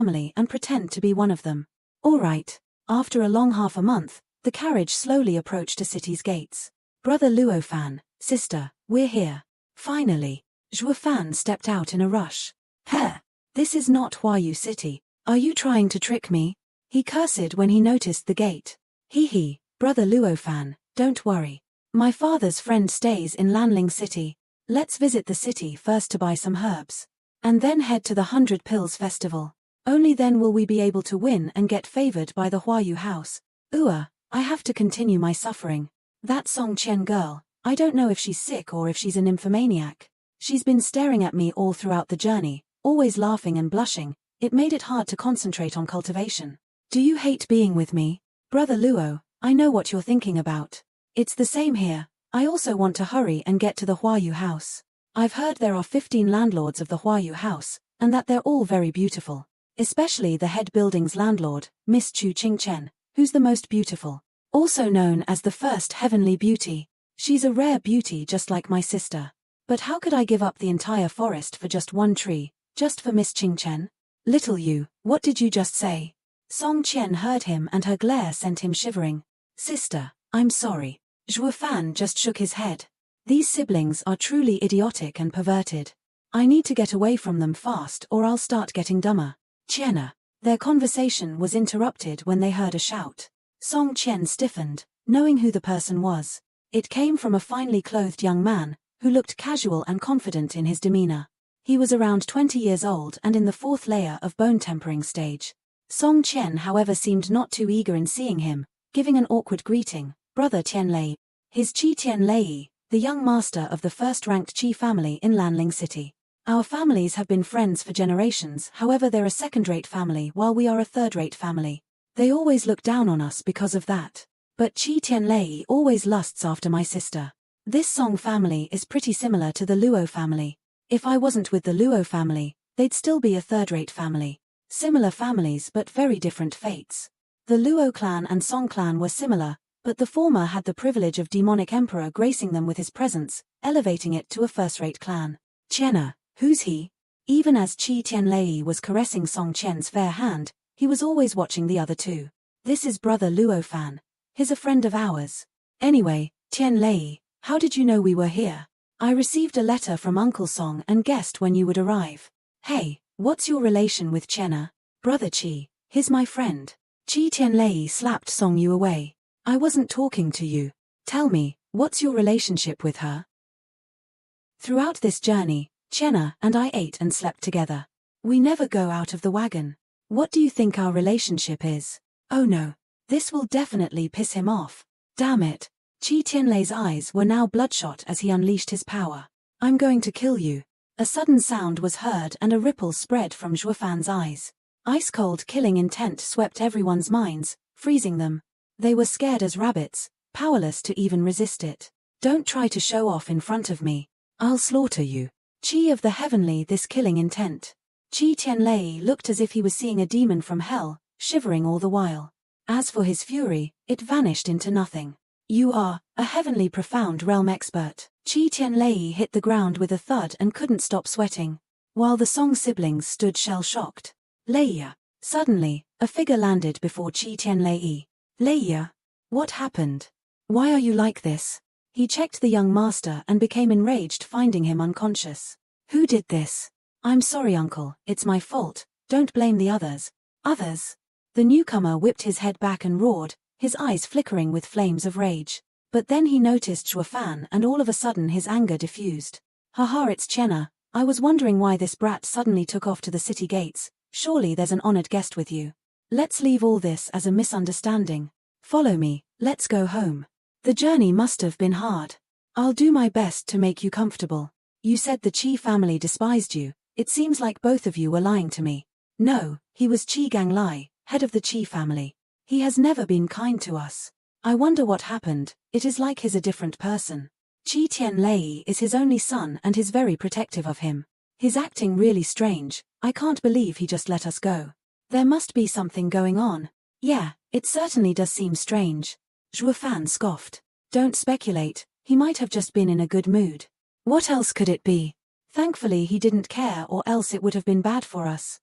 family and pretend to be one of them. All right. After a long half a month, the carriage slowly approached a city's gates. Brother Luo Fan, sister, we're here. Finally. Zhuo Fan stepped out in a rush. Heh! This is not Huayu City. Are you trying to trick me? He cursed when he noticed the gate. Hee, Brother Luo Fan, don't worry. My father's friend stays in Lanling City. Let's visit the city first to buy some herbs. And then head to the 100 Pills Festival. Only then will we be able to win and get favored by the Huayu house. I have to continue my suffering. That Song Qian girl, I don't know if she's sick or if she's a nymphomaniac. She's been staring at me all throughout the journey, always laughing and blushing. It made it hard to concentrate on cultivation. Do you hate being with me? Brother Luo, I know what you're thinking about. It's the same here. I also want to hurry and get to the Huayu house. I've heard there are 15 landlords of the Huayu house, and that they're all very beautiful. Especially the head building's landlord, Miss Chu Qingchen, who's the most beautiful. Also known as the first heavenly beauty. She's a rare beauty just like my sister. But how could I give up the entire forest for just one tree, just for Miss Qingchen? Little you, what did you just say? Song Qian heard him and her glare sent him shivering. Sister, I'm sorry. Zhuo Fan just shook his head. These siblings are truly idiotic and perverted. I need to get away from them fast or I'll start getting dumber. Qianna. Their conversation was interrupted when they heard a shout. Song Qian stiffened, knowing who the person was. It came from a finely clothed young man, who looked casual and confident in his demeanor. He was around 20 years old and in the 4th layer of bone tempering stage. Song Qian however seemed not too eager in seeing him, giving an awkward greeting, Brother Tianlei. His Qi Tianlei, the young master of the first-ranked Qi family in Lanling City. Our families have been friends for generations, however they're a second-rate family while we are a third-rate family. They always look down on us because of that. But Qi Tianlei always lusts after my sister. This Song family is pretty similar to the Luo family. If I wasn't with the Luo family, they'd still be a third-rate family. Similar families but very different fates. The Luo clan and Song clan were similar, but the former had the privilege of demonic emperor gracing them with his presence, elevating it to a first-rate clan. Qianna, who's he? Even as Qi Tianlei was caressing Song Qian's fair hand, he was always watching the other two. This is Brother Luo Fan. He's a friend of ours. Anyway, Tianlei, how did you know we were here? I received a letter from Uncle Song and guessed when you would arrive. Hey, what's your relation with Qianna? Brother Qi, he's my friend. Qi Tianlei slapped Song Yu away. I wasn't talking to you. Tell me, what's your relationship with her? Throughout this journey, Qianna and I ate and slept together. We never go out of the wagon. What do you think our relationship is? Oh no. This will definitely piss him off. Damn it. Qi Tianlei's eyes were now bloodshot as he unleashed his power. I'm going to kill you. A sudden sound was heard and a ripple spread from Zhuo Fan's eyes. Ice-cold killing intent swept everyone's minds, freezing them. They were scared as rabbits, powerless to even resist it. Don't try to show off in front of me. I'll slaughter you. Qi of the heavenly, this killing intent. Qi Tianlei looked as if he was seeing a demon from hell, shivering all the while. As for his fury, it vanished into nothing. You are a heavenly profound realm expert. Qi Tianlei hit the ground with a thud and couldn't stop sweating, while the Song siblings stood shell-shocked. Leia. Suddenly, a figure landed before Qi Tianlei. Leia. What happened? Why are you like this? He checked the young master and became enraged finding him unconscious. Who did this? I'm sorry uncle, it's my fault, don't blame the others. Others? The newcomer whipped his head back and roared, his eyes flickering with flames of rage. But then he noticed Zhuo Fan and all of a sudden his anger diffused. Haha, it's Qianna. I was wondering why this brat suddenly took off to the city gates. Surely there's an honored guest with you. Let's leave all this as a misunderstanding. Follow me, let's go home. The journey must have been hard. I'll do my best to make you comfortable. You said the Qi family despised you. It seems like both of you were lying to me. No, he was Qi Ganglai, head of the Qi family. He has never been kind to us. I wonder what happened. It is like he's a different person. Qi Tianlei is his only son and is very protective of him. He's acting really strange. I can't believe he just let us go. There must be something going on. Yeah, it certainly does seem strange. Zhuo Fan scoffed. Don't speculate, he might have just been in a good mood. What else could it be? Thankfully he didn't care or else it would have been bad for us.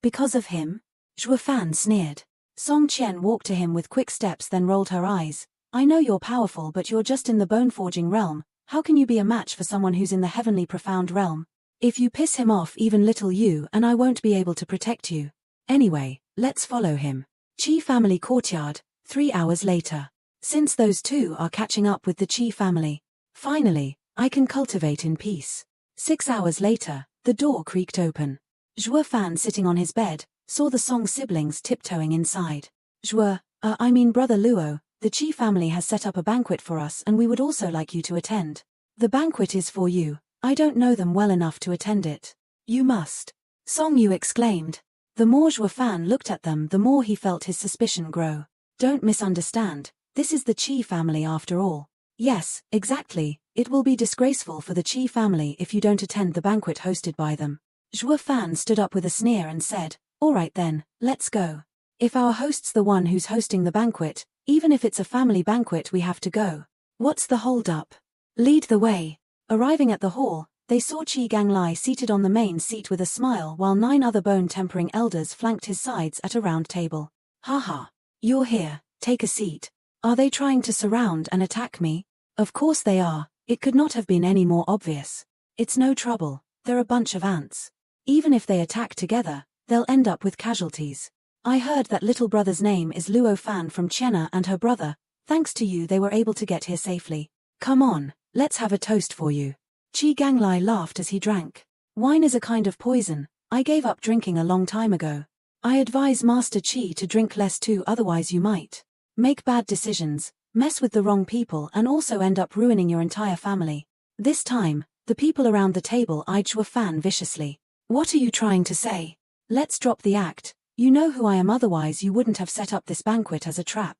Because of him? Zhuo Fan sneered. Song Qian walked to him with quick steps then rolled her eyes. I know you're powerful but you're just in the bone-forging realm. How can you be a match for someone who's in the heavenly profound realm? If you piss him off even little you and I won't be able to protect you. Anyway, let's follow him. Qi family courtyard, 3 hours later. Since those two are catching up with the Qi family. Finally, I can cultivate in peace. 6 hours later, the door creaked open. Zhuo Fan sitting on his bed, saw the Song siblings tiptoeing inside. Zhuo, I mean Brother Luo, the Qi family has set up a banquet for us and we would also like you to attend. The banquet is for you, I don't know them well enough to attend it. You must. Song Yu exclaimed. The more Zhuo Fan looked at them the more he felt his suspicion grow. Don't misunderstand, this is the Qi family after all. Yes, exactly, it will be disgraceful for the Qi family if you don't attend the banquet hosted by them. Zhuo Fan stood up with a sneer and said, all right then, let's go. If our host's the one who's hosting the banquet, even if it's a family banquet we have to go. What's the hold-up? Lead the way. Arriving at the hall, they saw Qi Ganglai seated on the main seat with a smile while 9 other bone-tempering elders flanked his sides at a round table. Haha. You're here, take a seat. Are they trying to surround and attack me? Of course they are, it could not have been any more obvious. It's no trouble, they're a bunch of ants. Even if they attack together, they'll end up with casualties. I heard that little brother's name is Luo Fan from Chenna and her brother. Thanks to you they were able to get here safely. Come on, let's have a toast for you. Qi Ganglai laughed as he drank. Wine is a kind of poison, I gave up drinking a long time ago. I advise Master Qi to drink less too, otherwise you might make bad decisions, mess with the wrong people and also end up ruining your entire family. This time, the people around the table eyed Zhuo Fan viciously. What are you trying to say? Let's drop the act, you know who I am, otherwise you wouldn't have set up this banquet as a trap.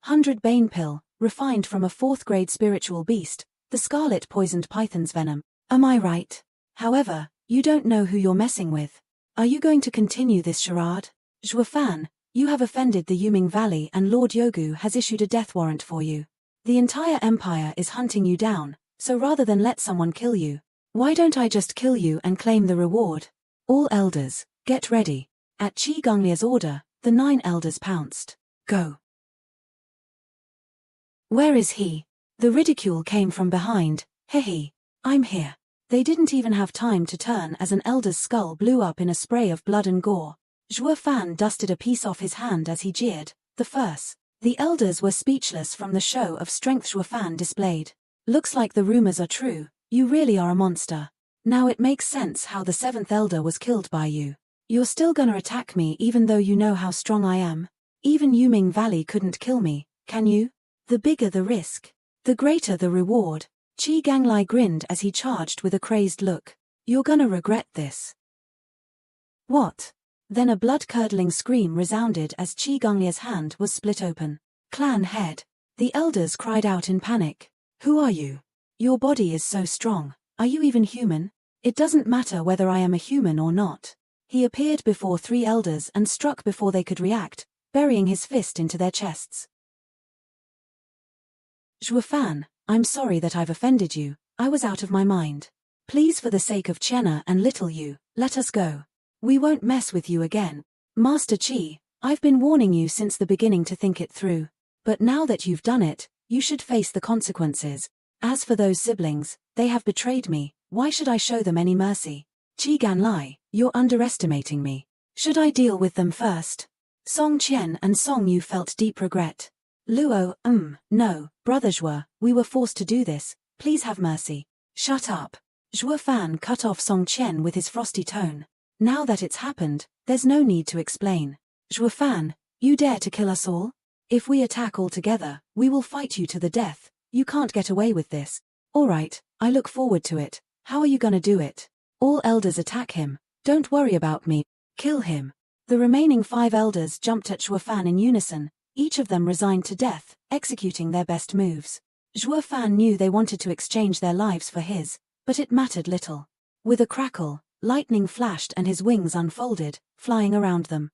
100 Bane Pill, refined from a 4th grade spiritual beast, the scarlet poisoned python's venom. Am I right? However, you don't know who you're messing with. Are you going to continue this charade? Zhuo Fan, you have offended the Yuming Valley and Lord Yogu has issued a death warrant for you. The entire empire is hunting you down, so rather than let someone kill you, why don't I just kill you and claim the reward? All elders, get ready. At Qi Ganglia's order, the 9 elders pounced. Go. Where is he? The ridicule came from behind. Hehe. I'm here. They didn't even have time to turn as an elder's skull blew up in a spray of blood and gore. Zhuo Fan dusted a piece off his hand as he jeered. The first. The elders were speechless from the show of strength Zhuo Fan displayed. Looks like the rumors are true. You really are a monster. Now it makes sense how the 7th elder was killed by you. You're still gonna attack me even though you know how strong I am? Even Yuming Valley couldn't kill me, can you? The bigger the risk, the greater the reward. Qi Ganglai grinned as he charged with a crazed look. You're gonna regret this. What? Then a blood-curdling scream resounded as Qi Ganglia's hand was split open. Clan head. The elders cried out in panic. Who are you? Your body is so strong. Are you even human? It doesn't matter whether I am a human or not. He appeared before 3 elders and struck before they could react, burying his fist into their chests. Zhuo Fan, I'm sorry that I've offended you, I was out of my mind. Please, for the sake of Chenna and little you, let us go. We won't mess with you again. Master Qi, I've been warning you since the beginning to think it through. But now that you've done it, you should face the consequences. As for those siblings, they have betrayed me, why should I show them any mercy? Qi Ganlai, you're underestimating me. Should I deal with them first? Song Qian and Song Yu felt deep regret. Luo, no, Brother Zhuo, we were forced to do this, please have mercy. Shut up. Zhuo Fan cut off Song Qian with his frosty tone. Now that it's happened, there's no need to explain. Zhuo Fan, you dare to kill us all? If we attack all together, we will fight you to the death. You can't get away with this. Alright, I look forward to it. How are you gonna do it? All elders attack him. Don't worry about me. Kill him. The remaining 5 elders jumped at Zhuo Fan in unison, each of them resigned to death, executing their best moves. Zhuo Fan knew they wanted to exchange their lives for his, but it mattered little. With a crackle, lightning flashed and his wings unfolded, flying around them.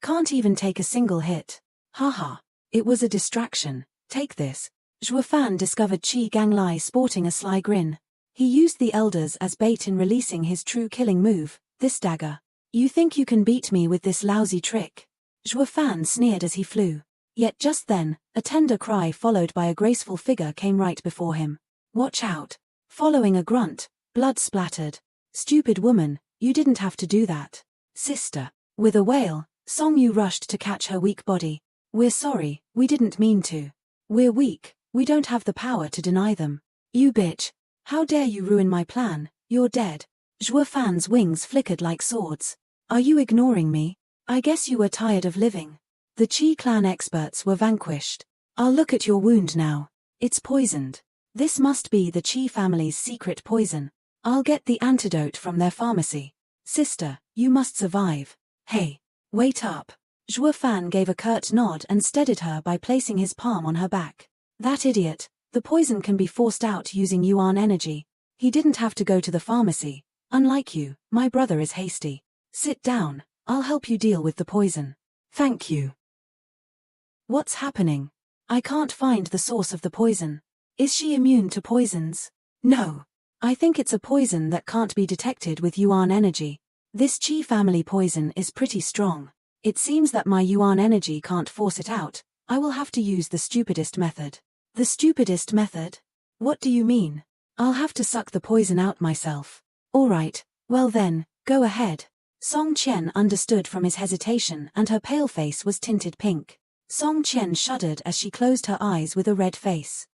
Can't even take a single hit. Haha. It was a distraction. Take this. Zhuo Fan discovered Qi Ganglai sporting a sly grin. He used the elders as bait in releasing his true killing move, this dagger. You think you can beat me with this lousy trick? Zhuo Fan sneered as he flew. Yet just then, a tender cry followed by a graceful figure came right before him. Watch out. Following a grunt, blood splattered. Stupid woman, you didn't have to do that. Sister. With a wail, Song Yu rushed to catch her weak body. We're sorry, we didn't mean to. We're weak, we don't have the power to deny them. You bitch. How dare you ruin my plan, you're dead. Zhuo Fan's wings flickered like swords. Are you ignoring me? I guess you were tired of living. The Qi clan experts were vanquished. I'll look at your wound now. It's poisoned. This must be the Qi family's secret poison. I'll get the antidote from their pharmacy. Sister, you must survive. Hey, wait up. Zhuo Fan gave a curt nod and steadied her by placing his palm on her back. That idiot, the poison can be forced out using yuan energy. He didn't have to go to the pharmacy. Unlike you, my brother is hasty. Sit down, I'll help you deal with the poison. Thank you. What's happening? I can't find the source of the poison. Is she immune to poisons? No. I think it's a poison that can't be detected with yuan energy. This Qi family poison is pretty strong. It seems that my yuan energy can't force it out. I will have to use the stupidest method. The stupidest method? What do you mean? I'll have to suck the poison out myself. Alright, well then, go ahead. Song Qian understood from his hesitation and her pale face was tinted pink. Song Qian shuddered as she closed her eyes with a red face.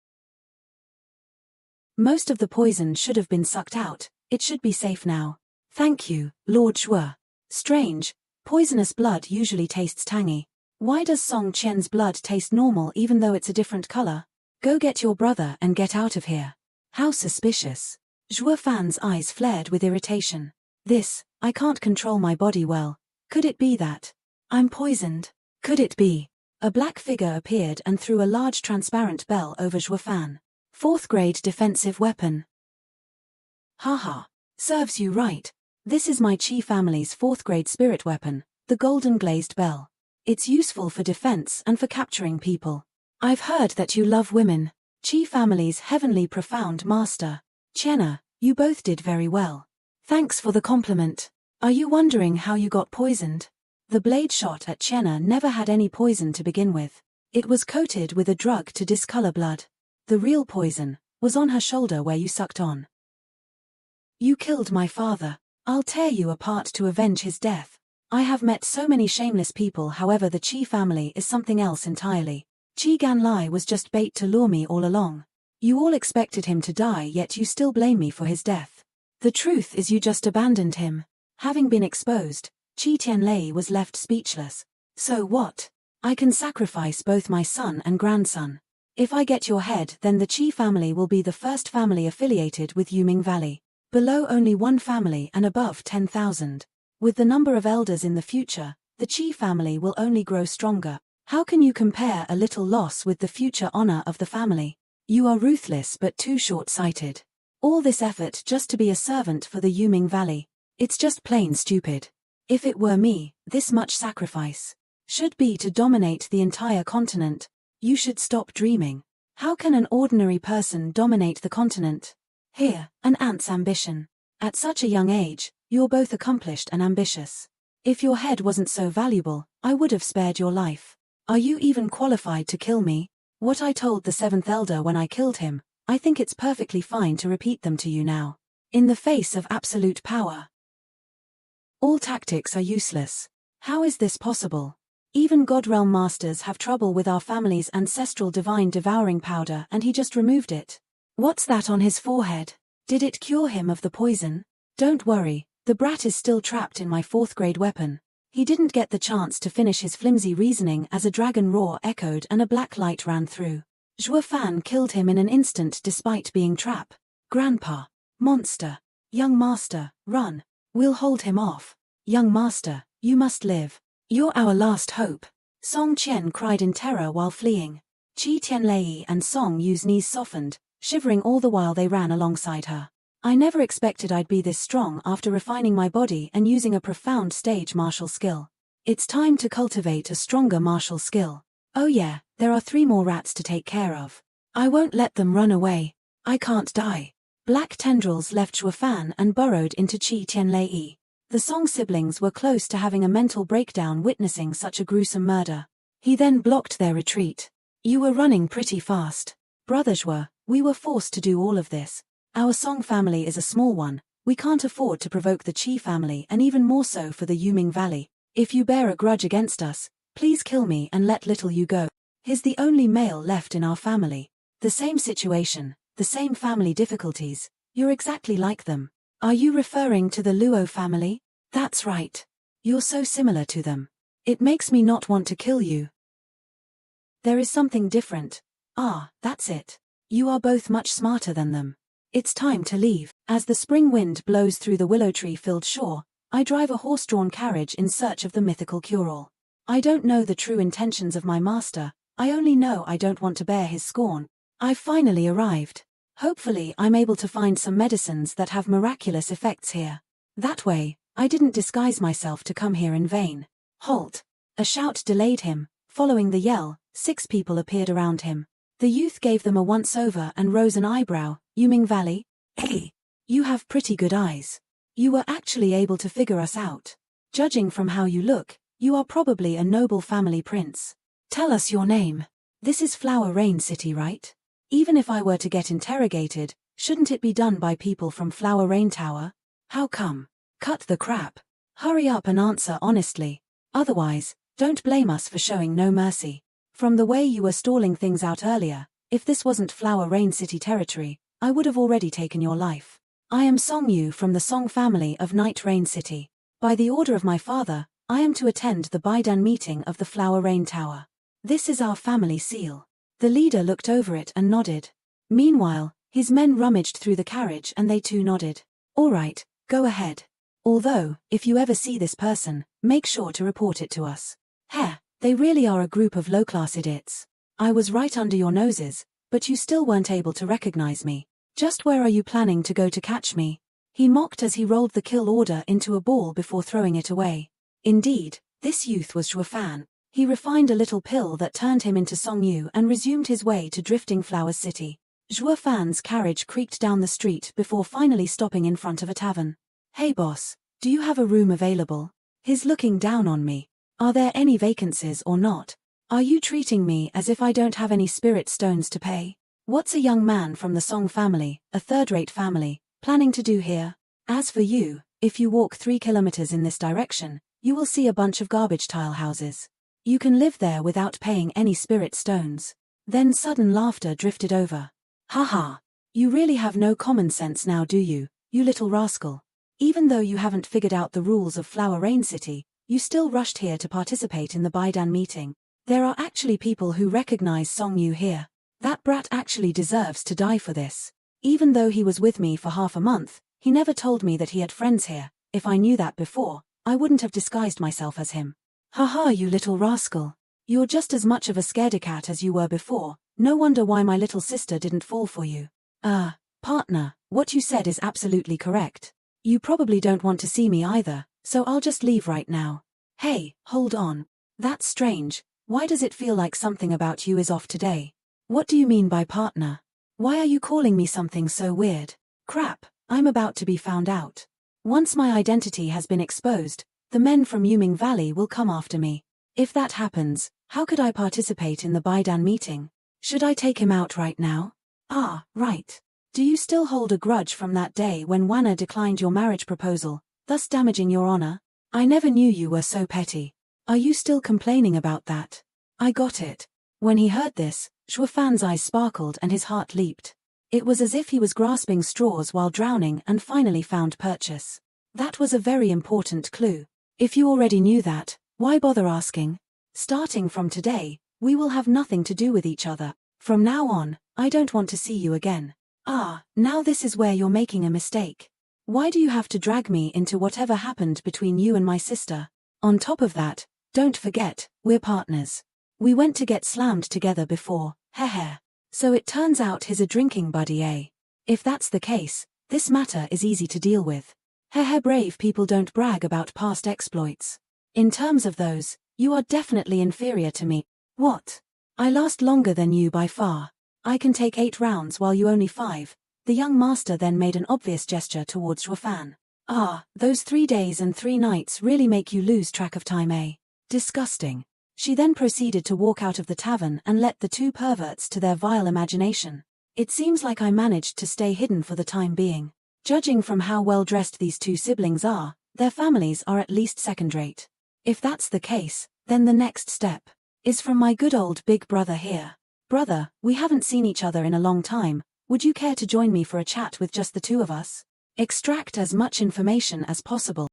Most of the poison should have been sucked out, it should be safe now. Thank you, Lord Zhuo. Strange, poisonous blood usually tastes tangy. Why does Song Qian's blood taste normal even though it's a different color? Go get your brother and get out of here. How suspicious. Zhuo Fan's eyes flared with irritation. I can't control my body well. Could it be that I'm poisoned? Could it be? A black figure appeared and threw a large transparent bell over Zhuo Fan. 4th grade defensive weapon. Haha. Serves you right. This is my Qi family's 4th grade spirit weapon, the golden glazed bell. It's useful for defense and for capturing people. I've heard that you love women. Qi family's heavenly profound master. Chenna, you both did very well. Thanks for the compliment. Are you wondering how you got poisoned? The blade shot at Chenna never had any poison to begin with. It was coated with a drug to discolor blood. The real poison was on her shoulder where you sucked on. You killed my father. I'll tear you apart to avenge his death. I have met so many shameless people, however the Qi family is something else entirely. Qi Ganlai was just bait to lure me all along. You all expected him to die, yet you still blame me for his death. The truth is you just abandoned him. Having been exposed, Qi Tianlei was left speechless. So what? I can sacrifice both my son and grandson. If I get your head, then the Qi family will be the first family affiliated with Yuming Valley. Below only one family and above 10,000. With the number of elders in the future, the Qi family will only grow stronger. How can you compare a little loss with the future honor of the family? You are ruthless but too short-sighted. All this effort just to be a servant for the Yuming Valley. It's just plain stupid. If it were me, this much sacrifice should be to dominate the entire continent. You should stop dreaming. How can an ordinary person dominate the continent? Here, an ant's ambition. At such a young age, you're both accomplished and ambitious. If your head wasn't so valuable, I would have spared your life. Are you even qualified to kill me? What I told the 7th elder when I killed him, I think it's perfectly fine to repeat them to you now. In the face of absolute power, all tactics are useless. How is this possible? Even Godrealm masters have trouble with our family's ancestral divine devouring powder, and he just removed it. What's that on his forehead? Did it cure him of the poison? Don't worry, the brat is still trapped in my 4th grade weapon. He didn't get the chance to finish his flimsy reasoning as a dragon roar echoed and a black light ran through. Zhuo Fan killed him in an instant despite being trapped. Grandpa. Monster. Young master, run. We'll hold him off. Young master, you must live. You're our last hope. Song Qian cried in terror while fleeing. Qi Tianlei and Song Yu's knees softened, shivering all the while they ran alongside her. I never expected I'd be this strong after refining my body and using a profound stage martial skill. It's time to cultivate a stronger martial skill. Oh yeah, there are 3 more rats to take care of. I won't let them run away. I can't die. Black tendrils left Zhuo Fan and burrowed into Qi Tianlei. The The Song siblings were close to having a mental breakdown witnessing such a gruesome murder. He then blocked their retreat. You were running pretty fast. Brother Zhua, we were forced to do all of this. Our Song family is a small one. We can't afford to provoke the Qi family, and even more so for the Yuming Valley. If you bear a grudge against us, please kill me and let little Yu go. He's the only male left in our family. The same situation, the same family difficulties. You're exactly like them. Are you referring to the Luo family? That's right. You're so similar to them. It makes me not want to kill you. There is something different. Ah, that's it. You are both much smarter than them. It's time to leave. As the spring wind blows through the willow tree-filled shore, I drive a horse-drawn carriage in search of the mythical cure-all. I don't know the true intentions of my master, I only know I don't want to bear his scorn. I've finally arrived. Hopefully I'm able to find some medicines that have miraculous effects here. That way, I didn't disguise myself to come here in vain. Halt! A shout delayed him. Following the yell, 6 people appeared around him. The youth gave them a once-over and rose an eyebrow. Yuming Valley? Hey! You have pretty good eyes. You were actually able to figure us out. Judging from how you look, you are probably a noble family prince. Tell us your name. This is Flower Rain City, right? Even if I were to get interrogated, shouldn't it be done by people from Flower Rain Tower? How come? Cut the crap. Hurry up and answer honestly. Otherwise, don't blame us for showing no mercy. From the way you were stalling things out earlier, if this wasn't Flower Rain City territory, I would have already taken your life. I am Song Yu from the Song family of Night Rain City. By the order of my father, I am to attend the Baidan meeting of the Flower Rain Tower. This is our family seal. The leader looked over it and nodded. Meanwhile, his men rummaged through the carriage and they too nodded. All right, go ahead. Although, if you ever see this person, make sure to report it to us. Heh, they really are a group of low-class idiots. I was right under your noses, but you still weren't able to recognize me. Just where are you planning to go to catch me? He mocked as he rolled the kill order into a ball before throwing it away. Indeed, this youth was Zhua Fan. He refined a little pill that turned him into Song Yu and resumed his way to Drifting Flowers City. Zhua Fan's carriage creaked down the street before finally stopping in front of a tavern. Hey boss, do you have a room available? He's looking down on me. Are there any vacancies or not? Are you treating me as if I don't have any spirit stones to pay? What's a young man from the Song family, a third-rate family, planning to do here? As for you, if you walk 3 kilometers in this direction, you will see a bunch of garbage tile houses. You can live there without paying any spirit stones. Then sudden laughter drifted over. Haha. You really have no common sense now, do you, you little rascal? Even though you haven't figured out the rules of Flower Rain City, you still rushed here to participate in the Baidan meeting. There are actually people who recognize Song Yu here. That brat actually deserves to die for this. Even though he was with me for half a month, he never told me that he had friends here. If I knew that before, I wouldn't have disguised myself as him. Haha, you little rascal. You're just as much of a scaredy-cat as you were before. No wonder why my little sister didn't fall for you. Partner, what you said is absolutely correct. You probably don't want to see me either, so I'll just leave right now. Hey, hold on. That's strange. Why does it feel like something about you is off today? What do you mean by partner? Why are you calling me something so weird? Crap, I'm about to be found out. Once my identity has been exposed, the men from Yuming Valley will come after me. If that happens, how could I participate in the Baidan meeting? Should I take him out right now? Ah, right. Do you still hold a grudge from that day when Wanna declined your marriage proposal, thus damaging your honor? I never knew you were so petty. Are you still complaining about that? I got it. When he heard this, Zhua Fan's eyes sparkled and his heart leaped. It was as if he was grasping straws while drowning and finally found purchase. That was a very important clue. If you already knew that, why bother asking? Starting from today, we will have nothing to do with each other. From now on, I don't want to see you again. Ah, now this is where you're making a mistake. Why do you have to drag me into whatever happened between you and my sister? On top of that, don't forget, we're partners. We went to get slammed together before, heh. So it turns out he's a drinking buddy, eh? If that's the case, this matter is easy to deal with. Heh, brave people don't brag about past exploits. In terms of those, you are definitely inferior to me. What? I last longer than you by far. I can take 8 rounds while you only 5. The young master then made an obvious gesture towards Zhua Fan. Ah, those 3 days and 3 nights really make you lose track of time, eh? Disgusting. She then proceeded to walk out of the tavern and let the two perverts to their vile imagination. It seems like I managed to stay hidden for the time being. Judging from how well dressed these two siblings are, their families are at least second-rate. If that's the case, then the next step is from my good old big brother here. Brother, we haven't seen each other in a long time. Would you care to join me for a chat with just the two of us? Extract as much information as possible.